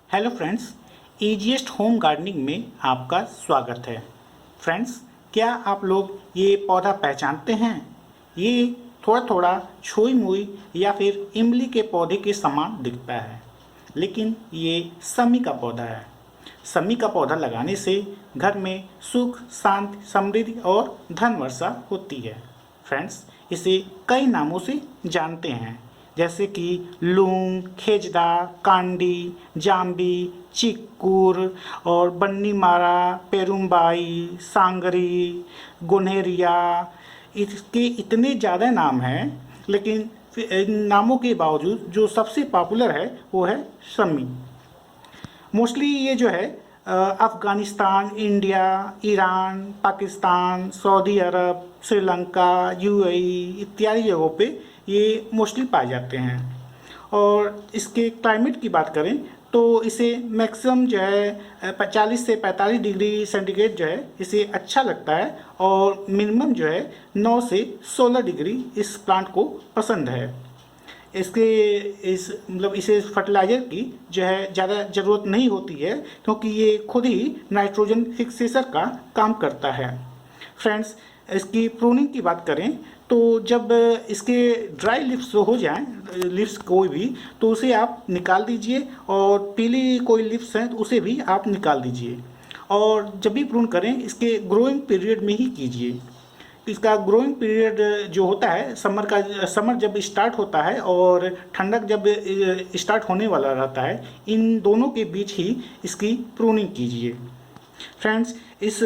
Hello friends, easiest home gardening में आपका स्वागत है। फ्रेंड्स, क्या आप लोग ये पौधा पहचानते हैं? ये थोड़ा थोड़ा छुई मुई या फिर इमली के पौधे के समान दिखता है, लेकिन ये समी का पौधा है। समी का पौधा लगाने से घर में सुख, शांति, समृद्धि और धन वर्षा होती है। फ्रेंड्स, इसे कई नामों से जानते हैं, जैसे कि लूंग, खेजदा, कांडी, जाम्बी, चिक्कूर और बन्नी मारा, पेरुम्बाई, सांगरी, गोन्हेरिया। इसके इतने ज़्यादा नाम हैं, लेकिन इन नामों के बावजूद जो सबसे पॉपुलर है वो है शमी। मोस्टली ये जो है Afghanistan, India, Iran, Pakistan, Saudi Arab, Sri Lanka, UAE इत्यादि जगहों पे ये मोस्टली पाए जाते हैं। और इसके क्लाइमेट की बात करें तो इसे मैक्सिमम जो है 40 से 45 डिग्री सेंटीग्रेड जो है इसे अच्छा लगता है, और मिनिमम जो है 9 से 16 डिग्री इस प्लांट को पसंद है। इसके इसे फर्टिलाइज़र की जो है ज़्यादा ज़रूरत नहीं होती है, क्योंकि ये खुद ही नाइट्रोजन फिक्सेशन का काम करता है। फ्रेंड्स, इसकी प्रूनिंग की बात करें तो जब इसके ड्राई लिप्स हो जाएं, लिप्स कोई भी, तो उसे आप निकाल दीजिए, और पीली कोई लिप्स हैं तो उसे भी आप निकाल दीजिए। और जब भी प्रून करें इसके ग्रोइंग पीरियड में ही कीजिए। इसका ग्रोइंग पीरियड जो होता है समर जब स्टार्ट होता है और ठंडक जब स्टार्ट होने वाला रहता है, इन दोनों के बीच ही इसकी प्रूनिंग कीजिए। फ्रेंड्स, इस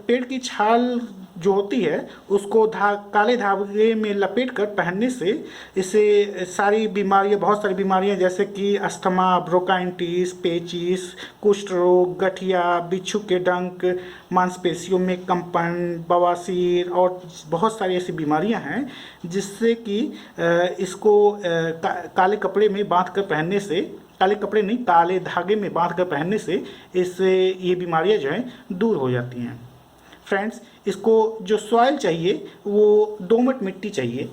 पेड़ की छाल जो होती है उसको काले धागे में लपेट कर पहनने से इससे बहुत सारी बीमारियां जैसे कि अस्थमा, ब्रोंकाइटिस, पेचिस, कुष्ठ रोग, गठिया, बिच्छू के डंक, मांसपेशियों में कंपन, बवासीर और बहुत सारी ऐसी बीमारियां हैं जिससे कि इसको काले कपड़े में बांध कर पहनने से, काले कपड़े नहीं, काले धागे में बांध कर पहनने से इससे ये बीमारियां जो हैं दूर हो जाती हैं। फ्रेंड्स, इसको जो सॉइल चाहिए वो दोमट मिट्टी चाहिए।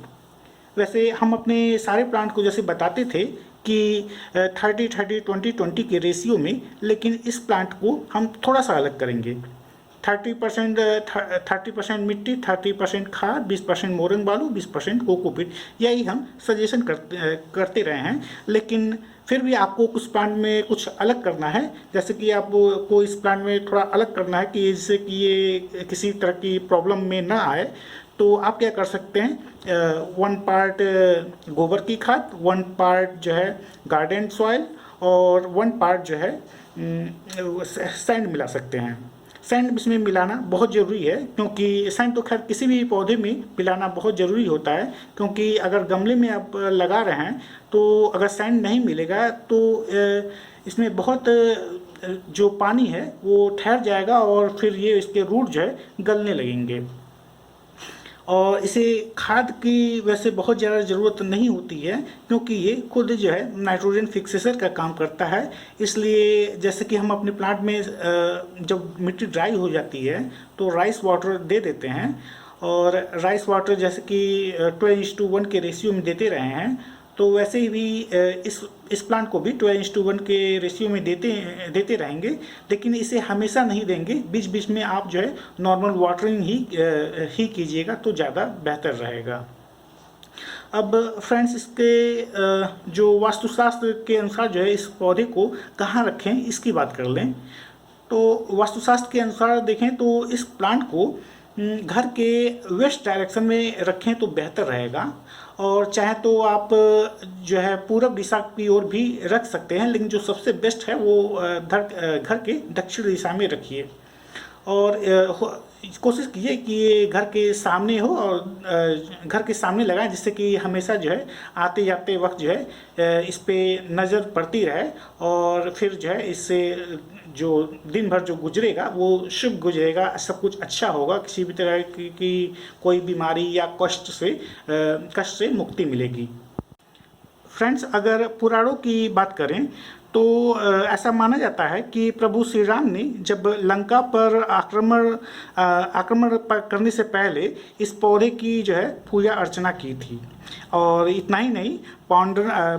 वैसे हम अपने सारे प्लांट को जैसे बताते थे कि 30-30-20-20 के रेशियो में, लेकिन इस प्लांट को हम थोड़ा सा अलग करेंगे। 30% मिट्टी, 30% खाद, 20% मोरंग बालू, 20% कोकोपीट, यही हम सजेशन करते रहे हैं। लेकिन फिर भी आपको कुछ प्लांट में कुछ अलग करना है, जैसे कि आपको इस प्लांट में थोड़ा अलग करना है कि जिससे कि ये किसी तरह की प्रॉब्लम में ना आए, तो आप क्या कर सकते हैं, 1 पार्ट गोबर की खाद, 1 पार्ट जो है गार्डन सॉइल, और 1 पार्ट जो है सैंड मिला सकते हैं। सैंड इसमें मिलाना बहुत ज़रूरी है, क्योंकि सैंड तो खैर किसी भी पौधे में मिलाना बहुत ज़रूरी होता है, क्योंकि अगर गमले में आप लगा रहे हैं तो अगर सैंड नहीं मिलेगा तो इसमें बहुत जो पानी है वो ठहर जाएगा और फिर ये इसके रूट जो है गलने लगेंगे। और इसे खाद की वैसे बहुत ज़्यादा ज़रूरत नहीं होती है, क्योंकि ये खुद जो है नाइट्रोजन फिक्सेशन का काम करता है। इसलिए जैसे कि हम अपने प्लांट में जब मिट्टी ड्राई हो जाती है तो राइस वाटर दे देते हैं, और राइस वाटर जैसे कि 12:1 के रेशियो में देते रहे हैं, तो वैसे ही भी इस प्लांट को भी 12:1 के रेशियो में देते रहेंगे। लेकिन इसे हमेशा नहीं देंगे, बीच बीच में आप जो है नॉर्मल वाटरिंग ही कीजिएगा तो ज़्यादा बेहतर रहेगा। अब फ्रेंड्स, इसके जो वास्तुशास्त्र के अनुसार जो है इस पौधे को कहाँ रखें इसकी बात कर लें। तो वास्तुशास्त्र के अनुसार देखें तो इस प्लांट को घर के वेस्ट डायरेक्शन में रखें तो बेहतर रहेगा, और चाहे तो आप जो है पूरब दिशा की ओर भी रख सकते हैं, लेकिन जो सबसे बेस्ट है वो घर के दक्षिण दिशा में रखिए। और कोशिश कीजिए कि ये घर के सामने हो, और घर के सामने लगाएं, जिससे कि हमेशा जो है आते जाते वक्त जो है इस पर नज़र पड़ती रहे, और फिर जो है इससे जो दिन भर जो गुजरेगा वो शुभ गुजरेगा, सब कुछ अच्छा होगा, किसी भी तरह की कोई बीमारी या कष्ट से मुक्ति मिलेगी। फ्रेंड्स, अगर पुराणों की बात करें तो ऐसा माना जाता है कि प्रभु श्री राम ने जब लंका पर आक्रमण करने से पहले इस पौधे की जो है पूजा अर्चना की थी। और इतना ही नहीं,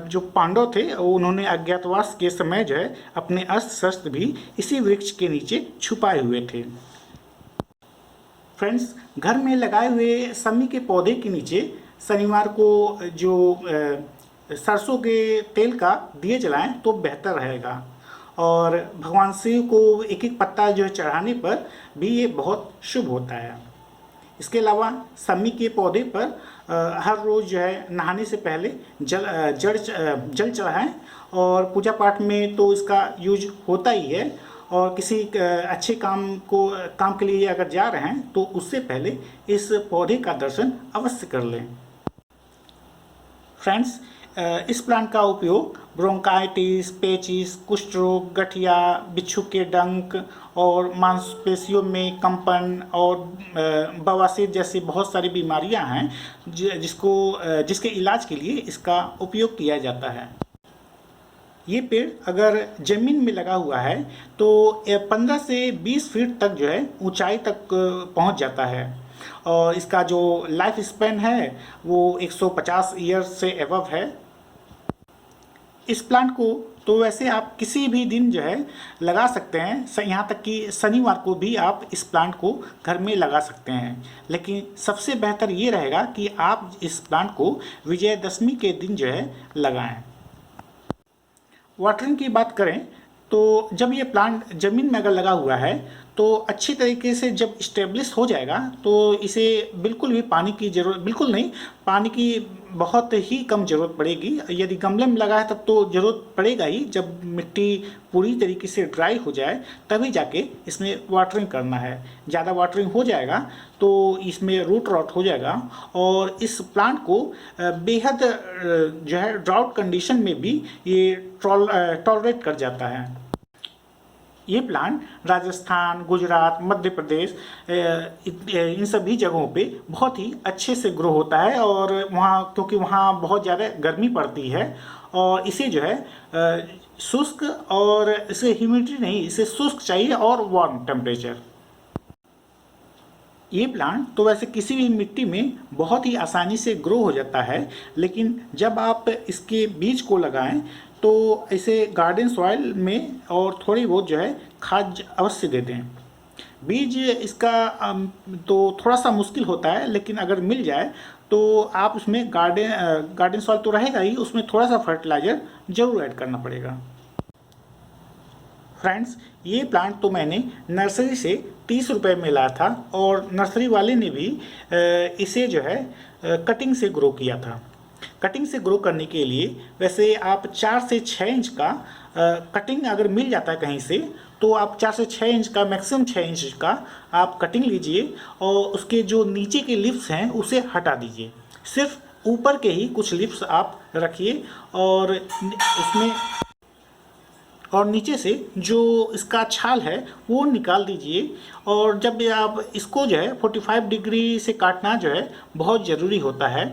जो पांडव थे उन्होंने अज्ञातवास के समय जो है अपने अस्त्र शस्त्र भी इसी वृक्ष के नीचे छुपाए हुए थे। फ्रेंड्स, घर में लगाए हुए समी के पौधे के नीचे शनिवार को जो सरसों के तेल का दिए जलाएं तो बेहतर रहेगा। और भगवान शिव को एक एक पत्ता जो है चढ़ाने पर भी ये बहुत शुभ होता है। इसके अलावा समी के पौधे पर हर रोज़ जो है नहाने से पहले जल चढ़ाएं। और पूजा पाठ में तो इसका यूज होता ही है। और किसी अच्छे काम के लिए अगर जा रहे हैं तो उससे पहले इस पौधे का दर्शन अवश्य कर लें। फ्रेंड्स, इस प्लांट का उपयोग ब्रोंकाइटिस, पेचिस, कुष्ठ रोग, गठिया, बिच्छू के डंक और मांसपेशियों में कंपन और बवासीर जैसी बहुत सारी बीमारियां हैं जिसके इलाज के लिए इसका उपयोग किया जाता है। ये पेड़ अगर ज़मीन में लगा हुआ है तो 15 से 20 फीट तक जो है ऊंचाई तक पहुंच जाता है। और इसका जो लाइफ स्पैन है वो 150 ईयर से एबव है। इस प्लांट को तो वैसे आप किसी भी दिन जो है लगा सकते हैं, यहाँ तक कि शनिवार को भी आप इस प्लांट को घर में लगा सकते हैं। लेकिन सबसे बेहतर ये रहेगा कि आप इस प्लांट को विजयदशमी के दिन जो है लगाएं। वाटरिंग की बात करें तो जब ये प्लांट ज़मीन में अगर लगा हुआ है तो अच्छी तरीके से जब इस्टेब्लिश हो जाएगा तो इसे बिल्कुल भी पानी की ज़रूरत, बिल्कुल नहीं, पानी की बहुत ही कम ज़रूरत पड़ेगी। यदि गमले में लगा है तब तो ज़रूरत पड़ेगा ही। जब मिट्टी पूरी तरीके से ड्राई हो जाए तभी जाके इसमें वाटरिंग करना है। ज़्यादा वाटरिंग हो जाएगा तो इसमें रूट रॉट हो जाएगा। और इस प्लांट को बेहद जो है ड्राउट कंडीशन में भी ये टॉलरेट कर जाता है। ये प्लांट राजस्थान, गुजरात, मध्य प्रदेश इन सभी जगहों पे बहुत ही अच्छे से ग्रो होता है। और वहाँ, क्योंकि वहाँ बहुत ज़्यादा गर्मी पड़ती है और इसे जो है शुष्क, और इसे ह्यूमिडिटी नहीं, इसे शुष्क चाहिए और वार्म टेम्परेचर। ये प्लांट तो वैसे किसी भी मिट्टी में बहुत ही आसानी से ग्रो हो जाता है। लेकिन जब आप इसके बीज को लगाएं तो इसे गार्डन सॉइल में और थोड़ी बहुत जो है खाद अवश्य दे दें। बीज इसका तो थोड़ा सा मुश्किल होता है, लेकिन अगर मिल जाए तो आप उसमें गार्डन सॉइल तो रहेगा ही, उसमें थोड़ा सा फर्टिलाइज़र ज़रूर ऐड करना पड़ेगा। फ्रेंड्स, ये प्लांट तो मैंने नर्सरी से 30 रुपये में लाया था और नर्सरी वाले ने भी इसे जो है कटिंग से ग्रो किया था। कटिंग से ग्रो करने के लिए वैसे आप 4 से 6 इंच का कटिंग अगर मिल जाता है कहीं से तो आप 4 से 6 इंच का, मैक्सिमम 6 इंच का आप कटिंग लीजिए और उसके जो नीचे के लिप्स हैं उसे हटा दीजिए। सिर्फ ऊपर के ही कुछ लिप्स आप रखिए और उसमें और नीचे से जो इसका छाल है वो निकाल दीजिए। और जब आप इसको जो है 45 डिग्री से काटना जो है बहुत ज़रूरी होता है।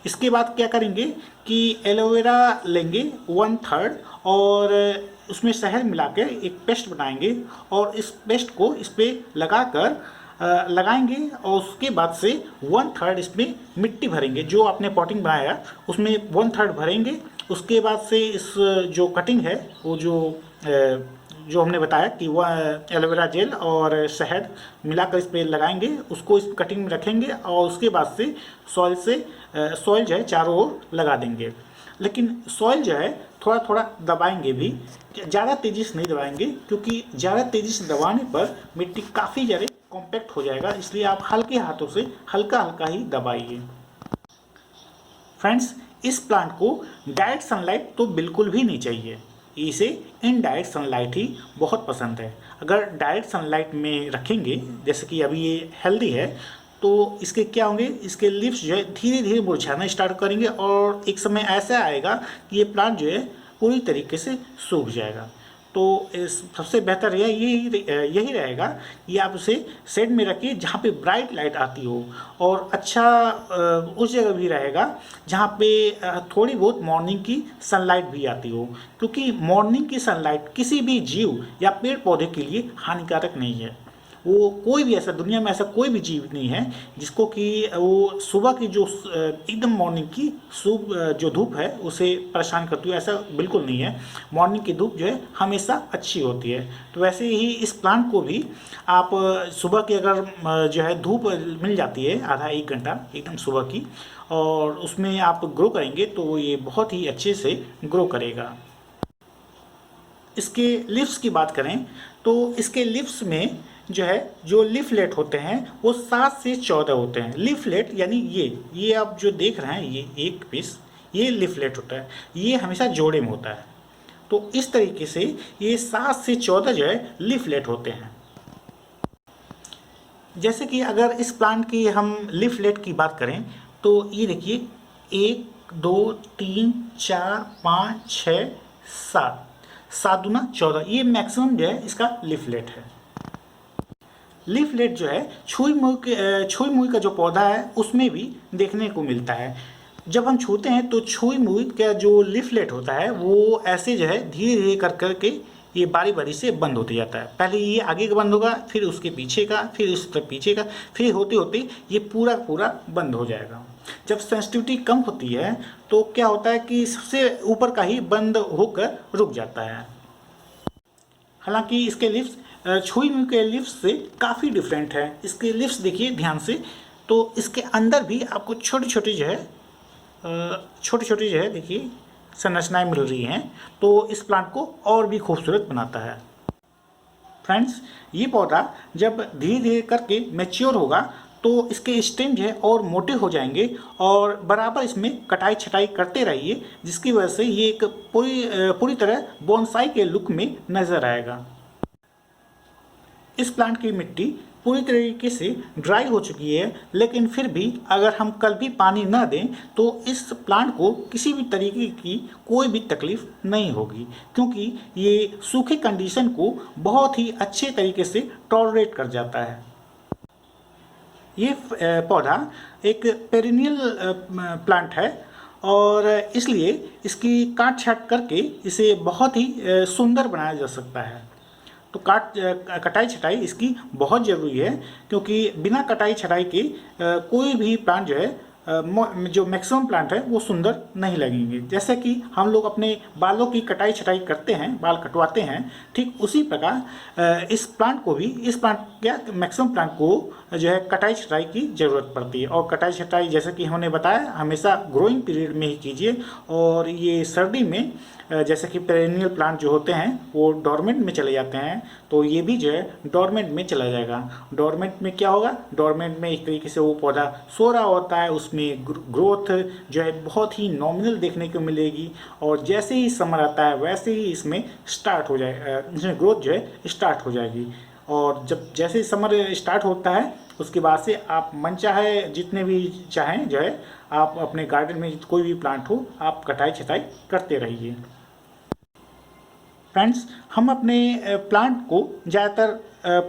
इसके बाद क्या करेंगे कि एलोवेरा लेंगे 1/3 और उसमें शहद मिला के एक पेस्ट बनाएंगे और इस पेस्ट को इस पर लगाएंगे और उसके बाद से 1/3 इसमें मिट्टी भरेंगे। जो आपने पॉटिंग बनाया उसमें 1/3 भरेंगे। उसके बाद से इस जो कटिंग है वो जो हमने बताया कि वह एलोवेरा जेल और शहद मिलाकर इस पर लगाएंगे, उसको इस कटिंग में रखेंगे और उसके बाद से सॉइल जो है चारों ओर लगा देंगे। लेकिन सॉइल जो है थोड़ा थोड़ा दबाएंगे भी, ज़्यादा तेज़ी से नहीं दबाएंगे क्योंकि ज़्यादा तेज़ी से दबाने पर मिट्टी काफ़ी ज़्यादा कॉम्पैक्ट हो जाएगा। इसलिए आप हल्के हाथों से हल्का हल्का ही दबाइए। फ्रेंड्स, इस प्लांट को डायरेक्ट सनलाइट तो बिल्कुल भी नहीं चाहिए, इसे इनडायरेक्ट सनलाइट ही बहुत पसंद है। अगर डायरेक्ट सनलाइट में रखेंगे, जैसे कि अभी ये हेल्दी है, तो इसके क्या होंगे, इसके लीव्स जो है धीरे धीरे मुरझाना स्टार्ट करेंगे और एक समय ऐसा आएगा कि ये प्लांट जो है पूरी तरीके से सूख जाएगा। तो सबसे बेहतर यही रहेगा कि आप उसे शेड में रखिए जहाँ पे ब्राइट लाइट आती हो, और अच्छा उस जगह भी रहेगा जहाँ पे थोड़ी बहुत मॉर्निंग की सनलाइट भी आती हो, क्योंकि मॉर्निंग की सनलाइट किसी भी जीव या पेड़ पौधे के लिए हानिकारक नहीं है। वो कोई भी ऐसा दुनिया में ऐसा कोई भी जीव नहीं है जिसको कि वो सुबह की जो एकदम मॉर्निंग की जो धूप है उसे परेशान करती है, ऐसा बिल्कुल नहीं है। मॉर्निंग की धूप जो है हमेशा अच्छी होती है। तो वैसे ही इस प्लांट को भी आप सुबह की अगर जो है धूप मिल जाती है आधा एक घंटा एकदम सुबह की, और उसमें आप ग्रो करेंगे तो ये बहुत ही अच्छे से ग्रो करेगा। इसके लिव्स की बात करें तो इसके लिव्स में जो है जो लीफलेट होते हैं वो 7 से 14 होते हैं। लीफलेट यानी ये आप जो देख रहे हैं ये एक पीस ये लीफलेट होता है, ये हमेशा जोड़े में होता है। तो इस तरीके से ये 7 से 14 जो है लीफलेट होते हैं। जैसे कि अगर इस प्लांट की हम लीफलेट की बात करें तो ये देखिए 1 2 3 4 5 6 7, 7 दूना 14, ये मैक्सिमम जो है इसका लीफलेट है। लीफलेट जो है छुई मुई का जो पौधा है उसमें भी देखने को मिलता है। जब हम छूते हैं तो छुई मुई का जो लीफलेट होता है वो ऐसे जो है धीरे धीरे कर करके ये बारी बारी से बंद होते जाता है। पहले ये आगे का बंद होगा, फिर उसके पीछे का, फिर उस तरफ पीछे का, फिर होते होते ये पूरा पूरा बंद हो जाएगा। जब सेंसिटिविटी कम होती है तो क्या होता है कि सबसे ऊपर का ही बंद होकर रुक जाता है। हालांकि इसके लिप्स छुई मुई के लिप्स से काफ़ी डिफरेंट है। इसके लिप्स देखिए ध्यान से, तो इसके अंदर भी आपको छोटी छोटी जो है देखिए संरचनाएं मिल रही हैं, तो इस प्लांट को और भी खूबसूरत बनाता है। फ्रेंड्स, ये पौधा जब धीरे धीरे करके मैच्योर होगा तो इसके स्टेम जो है और मोटे हो जाएंगे, और बराबर इसमें कटाई छटाई करते रहिए, जिसकी वजह से ये एक पूरी तरह बोनसाई के लुक में नज़र आएगा। इस प्लांट की मिट्टी पूरी तरीके से ड्राई हो चुकी है, लेकिन फिर भी अगर हम कल भी पानी न दें तो इस प्लांट को किसी भी तरीके की कोई भी तकलीफ नहीं होगी, क्योंकि ये सूखे कंडीशन को बहुत ही अच्छे तरीके से टॉलरेट कर जाता है। ये पौधा एक पेरिनियल प्लांट है, और इसलिए इसकी काट छाट करके इसे बहुत ही सुंदर बनाया जा सकता है। तो कटाई छटाई इसकी बहुत ज़रूरी है, क्योंकि बिना कटाई छटाई के कोई भी प्लांट जो है जो मैक्सिमम प्लांट है वो सुंदर नहीं लगेंगे। जैसे कि हम लोग अपने बालों की कटाई छटाई करते हैं, बाल कटवाते हैं, ठीक उसी प्रकार इस प्लांट क्या मैक्सिमम प्लांट को जो है कटाई छटाई की ज़रूरत पड़ती है। और कटाई छटाई जैसे कि हमने बताया हमेशा ग्रोइंग पीरियड में ही कीजिए, और ये सर्दी में जैसे कि पेरेनियल प्लांट जो होते हैं वो डोरमेंट में चले जाते हैं, तो ये भी जो है डोरमेंट में चला जाएगा। डोरमेंट में क्या होगा, डोरमेंट में एक तरीके से वो पौधा सो रहा होता है, उसमें ग्रोथ जो है बहुत ही नॉमिनल देखने को मिलेगी, और जैसे ही समर आता है वैसे ही इसमें इसमें ग्रोथ जो है स्टार्ट हो जाएगी। और जब जैसे ही समर स्टार्ट होता है उसके बाद से आप मनचाहे जितने भी चाहें जो है आप अपने गार्डन में कोई भी प्लांट हो आप कटाई छटाई करते रहिए। फ्रेंड्स, हम अपने प्लांट को ज़्यादातर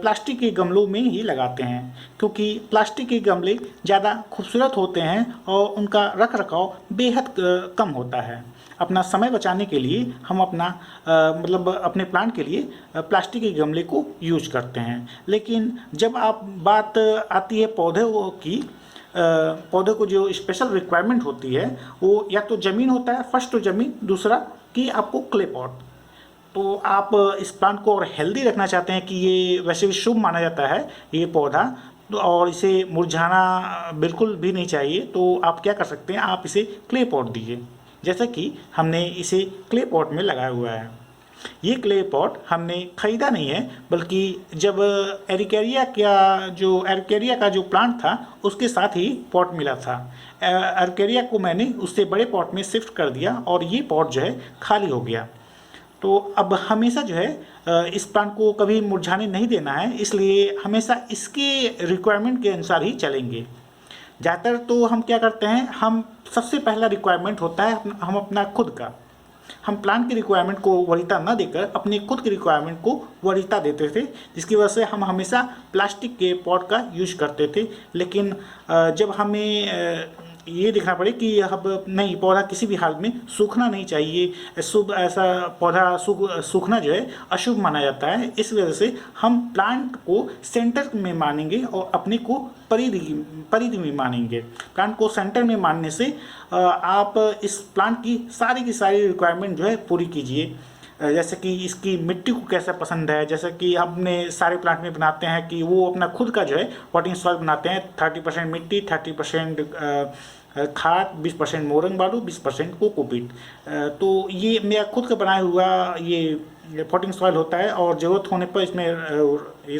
प्लास्टिक के गमलों में ही लगाते हैं, क्योंकि प्लास्टिक के गमले ज़्यादा खूबसूरत होते हैं और उनका रख रखाव बेहद कम होता है। अपना समय बचाने के लिए हम अपने प्लांट के लिए प्लास्टिक के गमले को यूज करते हैं। लेकिन जब बात आती है पौधे को जो स्पेशल रिक्वायरमेंट होती है वो या तो ज़मीन होता है, फर्स्ट तो ज़मीन, दूसरा कि आपको क्ले पॉट। तो आप इस प्लांट को और हेल्दी रखना चाहते हैं कि ये वैसे भी शुभ माना जाता है ये पौधा, तो और इसे मुरझाना बिल्कुल भी नहीं चाहिए, तो आप क्या कर सकते हैं, आप इसे क्ले पॉट दीजिए, जैसे कि हमने इसे क्ले पॉट में लगाया हुआ है। ये क्ले पॉट हमने ख़रीदा नहीं है, बल्कि जब एरिकेरिया का जो प्लांट था उसके साथ ही पॉट मिला था। एरिकेरिया को मैंने उससे बड़े पॉट में शिफ्ट कर दिया और ये पॉट जो है खाली हो गया। तो अब हमेशा जो है इस प्लांट को कभी मुरझाने नहीं देना है, इसलिए हमेशा इसके रिक्वायरमेंट के अनुसार ही चलेंगे। ज़्यादातर तो हम क्या करते हैं, हम सबसे पहला रिक्वायरमेंट होता है हम अपना खुद का। हम प्लांट की रिक्वायरमेंट को वरीयता न देकर अपनी खुद की रिक्वायरमेंट को वरीयता देते थे, जिसकी वजह से हम हमेशा प्लास्टिक के पॉट का यूज करते थे। लेकिन जब हमें ये देखना पड़े कि अब नहीं, पौधा किसी भी हाल में सूखना नहीं चाहिए, शुभ ऐसा पौधा सूखना जो है अशुभ माना जाता है। इस वजह से हम प्लांट को सेंटर में मानेंगे और अपने को परिधि में मानेंगे। प्लांट को सेंटर में मानने से आप इस प्लांट की सारी रिक्वायरमेंट जो है पूरी कीजिए। जैसे कि इसकी मिट्टी को कैसा पसंद है, जैसे कि हमने सारे प्लांट में बनाते हैं कि वो अपना खुद का जो है पॉटिंग सॉइल बनाते हैं, 30% मिट्टी, 30% खाद, 20% मोरंग बालू, 20% कोकोपीट। तो ये मेरा खुद का बनाया हुआ ये पॉटिंग सॉइल होता है और ज़रूरत होने पर इसमें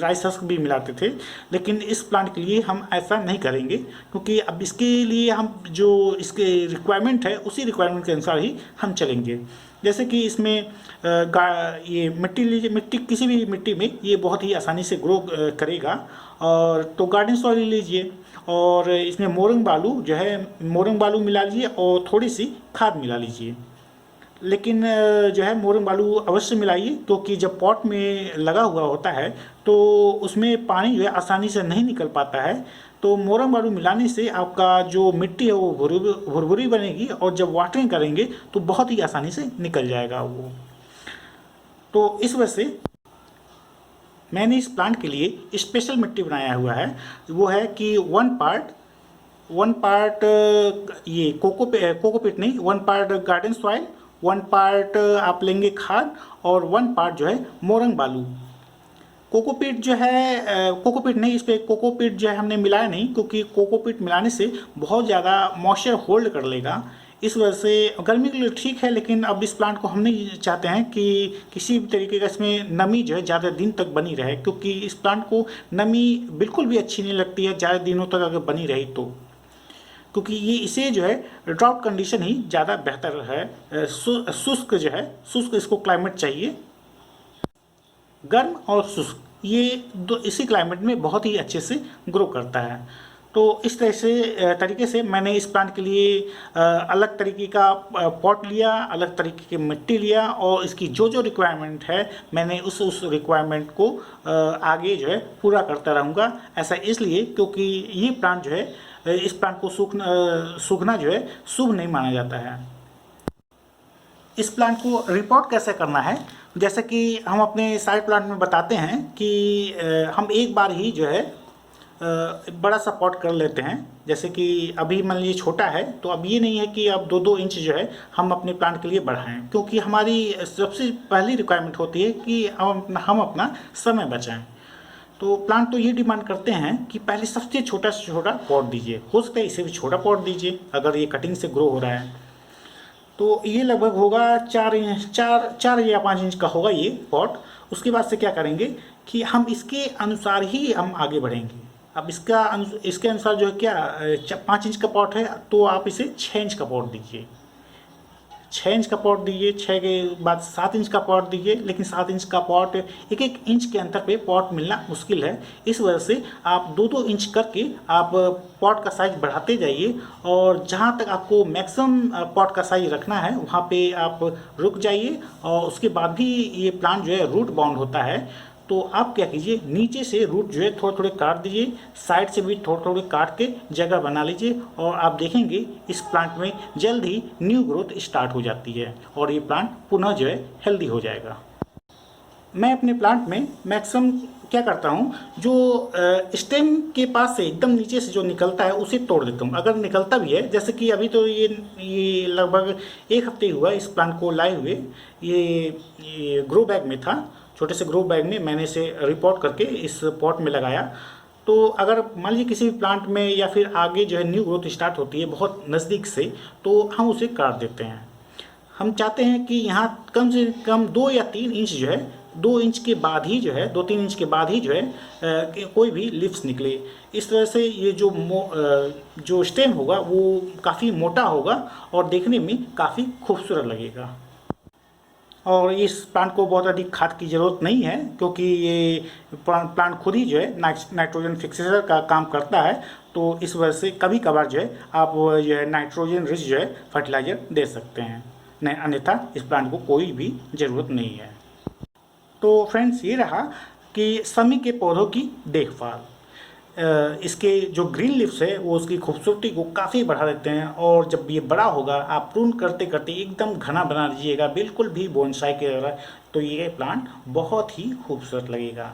राइस हस्क भी मिलाते थे। लेकिन इस प्लांट के लिए हम ऐसा नहीं करेंगे, क्योंकि अब इसके लिए हम जो इसके रिक्वायरमेंट है उसी रिक्वायरमेंट के अनुसार ही हम चलेंगे। जैसे कि इसमें ये मिट्टी लीजिए, मिट्टी किसी भी मिट्टी में ये बहुत ही आसानी से ग्रो करेगा। और तो गार्डन सॉइल लीजिए और इसमें मोरंग बालू जो है, मोरंग बालू मिला लीजिए और थोड़ी सी खाद मिला लीजिए। लेकिन जो है मोरंग बालू अवश्य मिलाइए, क्योंकि जब पॉट में लगा हुआ होता है तो उसमें पानी जो है आसानी से नहीं निकल पाता है। तो मोरंग बालू मिलाने से आपका जो मिट्टी है वो भुरभुरी बनेगी और जब वाटरिंग करेंगे तो बहुत ही आसानी से निकल जाएगा वो। तो इस वजह से मैंने इस प्लांट के लिए स्पेशल मिट्टी बनाया हुआ है। वो है कि 1 पार्ट ये कोकोपीट नहीं, 1 पार्ट गार्डन सॉइल, 1 पार्ट आप लेंगे खाद और 1 पार्ट जो है मोरंग बालू। कोकोपीट जो है कोकोपीट नहीं, इस पर कोकोपीट जो है हमने मिलाया नहीं, क्योंकि कोकोपीट मिलाने से बहुत ज़्यादा मॉइस्चर होल्ड कर लेगा। इस वजह से गर्मी के लिए ठीक है, लेकिन अब इस प्लांट को हम नहीं चाहते हैं कि किसी भी तरीके का इसमें नमी जो है ज़्यादा दिन तक बनी रहे, क्योंकि इस प्लांट को नमी बिल्कुल भी अच्छी नहीं लगती है ज़्यादा दिनों तक अगर बनी रही तो, क्योंकि ये इसे जो है ड्राउट कंडीशन ही ज़्यादा बेहतर है। शुष्क जो है, शुष्क इसको क्लाइमेट चाहिए, गर्म और शुष्क, ये दो इसी क्लाइमेट में बहुत ही अच्छे से ग्रो करता है। तो इस तरीके से मैंने इस प्लांट के लिए अलग तरीके का पॉट लिया, अलग तरीके की मिट्टी लिया और इसकी जो जो रिक्वायरमेंट है मैंने उस रिक्वायरमेंट को आगे जो है पूरा करता रहूँगा। ऐसा इसलिए क्योंकि ये प्लांट जो है, इस प्लांट को सूखना जो है शुभ नहीं माना जाता है। इस प्लांट को रिपोर्ट कैसे करना है, जैसे कि हम अपने सारे प्लांट में बताते हैं कि हम एक बार ही जो है बड़ा सा पॉट कर लेते हैं। जैसे कि अभी मान लीजिए छोटा है, तो अब ये नहीं है कि अब 2-2 इंच जो है हम अपने प्लांट के लिए बढ़ाएं, क्योंकि हमारी सबसे पहली रिक्वायरमेंट होती है कि हम अपना समय बचाएं। तो प्लांट तो ये डिमांड करते हैं कि पहले सबसे छोटा से छोटा पॉट दीजिए, हो सकता है इसे भी छोटा पॉट दीजिए अगर ये कटिंग से ग्रो हो रहा है। तो ये लगभग होगा 4 या 5 इंच का होगा ये पॉट। उसके बाद से क्या करेंगे कि हम इसके अनुसार ही हम आगे बढ़ेंगे। अब इसके अनुसार जो है क्या 5 इंच का पॉट है तो आप इसे 6 इंच का पॉट दीजिए, 6 इंच का पॉट दीजिए, 6 के बाद 7 इंच का पॉट दीजिए। लेकिन 7 इंच का पॉट 1-1 इंच के अंतर पे पॉट मिलना मुश्किल है। इस वजह से आप 2-2 इंच करके आप पॉट का साइज बढ़ाते जाइए और जहाँ तक आपको मैक्सिमम पॉट का साइज रखना है वहाँ पे आप रुक जाइए। और उसके बाद भी ये प्लांट जो है रूट बाउंड होता है, तो आप क्या कीजिए, नीचे से रूट जो है थोड़े थोड़े काट दीजिए, साइड से भी थोड़े थोड़े काट के जगह बना लीजिए और आप देखेंगे इस प्लांट में जल्द ही न्यू ग्रोथ स्टार्ट हो जाती है और ये प्लांट पुनः जो है हेल्दी हो जाएगा। मैं अपने प्लांट में मैक्सिमम क्या करता हूँ, जो स्टेम के पास से एकदम नीचे से जो निकलता है उसे तोड़ देता हूँ। अगर निकलता भी है, जैसे कि अभी तो ये लगभग 1 हफ्ते हुआ इस प्लांट को लाए हुए। ये ग्रो बैग में था, छोटे से ग्रो बैग में मैंने इसे रिपोर्ट करके इस पॉट में लगाया। तो अगर मान लीजिए किसी भी प्लांट में या फिर आगे जो है न्यू ग्रोथ स्टार्ट होती है बहुत नज़दीक से, तो हम उसे काट देते हैं। हम चाहते हैं कि यहाँ कम से कम 2 या 3 इंच जो है, 2 इंच के बाद ही जो है, 2-3 इंच के बाद ही जो है कोई भी लीव्स निकले। इस तरह से ये जो स्टेम होगा वो काफ़ी मोटा होगा और देखने में काफ़ी खूबसूरत लगेगा। और इस प्लांट को बहुत अधिक खाद की ज़रूरत नहीं है, क्योंकि ये प्लांट खुद ही जो है नाइट्रोजन फिक्सेशन का काम करता है। तो इस वजह से कभी कभार जो है आप जो है नाइट्रोजन रिच जो है फर्टिलाइज़र दे सकते हैं। नहीं, अन्यथा इस प्लांट को कोई भी ज़रूरत नहीं है। तो फ्रेंड्स, ये रहा कि शमी के पौधों की देखभाल। इसके जो ग्रीन लिव्स है वो उसकी खूबसूरती को काफ़ी बढ़ा देते हैं, और जब ये बड़ा होगा आप प्रून करते करते एकदम घना बना दीजिएगा, बिल्कुल भी बोनसाई की तरह, तो ये प्लांट बहुत ही खूबसूरत लगेगा।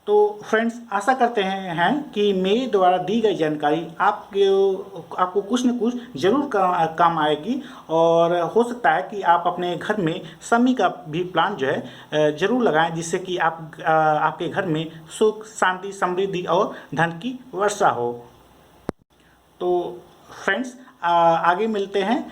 तो फ्रेंड्स, आशा करते हैं कि मेरे द्वारा दी गई जानकारी आपको कुछ न कुछ ज़रूर काम आएगी, और हो सकता है कि आप अपने घर में शमी का भी प्लांट जो है ज़रूर लगाएं, जिससे कि आपके घर में सुख, शांति, समृद्धि और धन की वर्षा हो। तो फ्रेंड्स, आगे मिलते हैं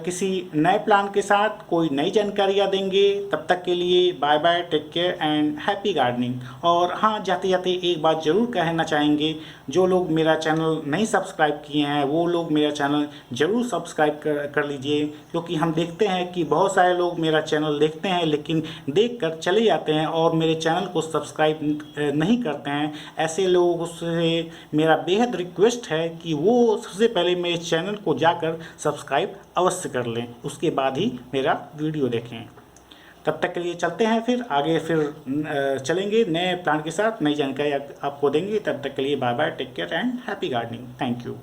किसी नए प्लान के साथ, कोई नई जानकारियाँ देंगे। तब तक के लिए bye bye, take care and happy gardening. और हाँ, जाते जाते एक बात ज़रूर कहना चाहेंगे, जो लोग मेरा चैनल नहीं सब्सक्राइब किए हैं वो लोग मेरा चैनल ज़रूर सब्सक्राइब कर लीजिए, क्योंकि हम देखते हैं कि बहुत सारे लोग मेरा चैनल देखते हैं लेकिन देख कर चले जाते हैं और मेरे चैनल को सब्सक्राइब नहीं करते हैं। ऐसे लोगों से मेरा बेहद रिक्वेस्ट है कि वो सबसे पहले मेरे चैनल को जाकर सब्सक्राइब अवश्य कर लें, उसके बाद ही मेरा वीडियो देखें। तब तक के लिए चलते हैं, फिर आगे चलेंगे नए प्लान के साथ, नई जानकारी आपको देंगे। तब तक के लिए bye bye, take care and happy gardening. Thank you.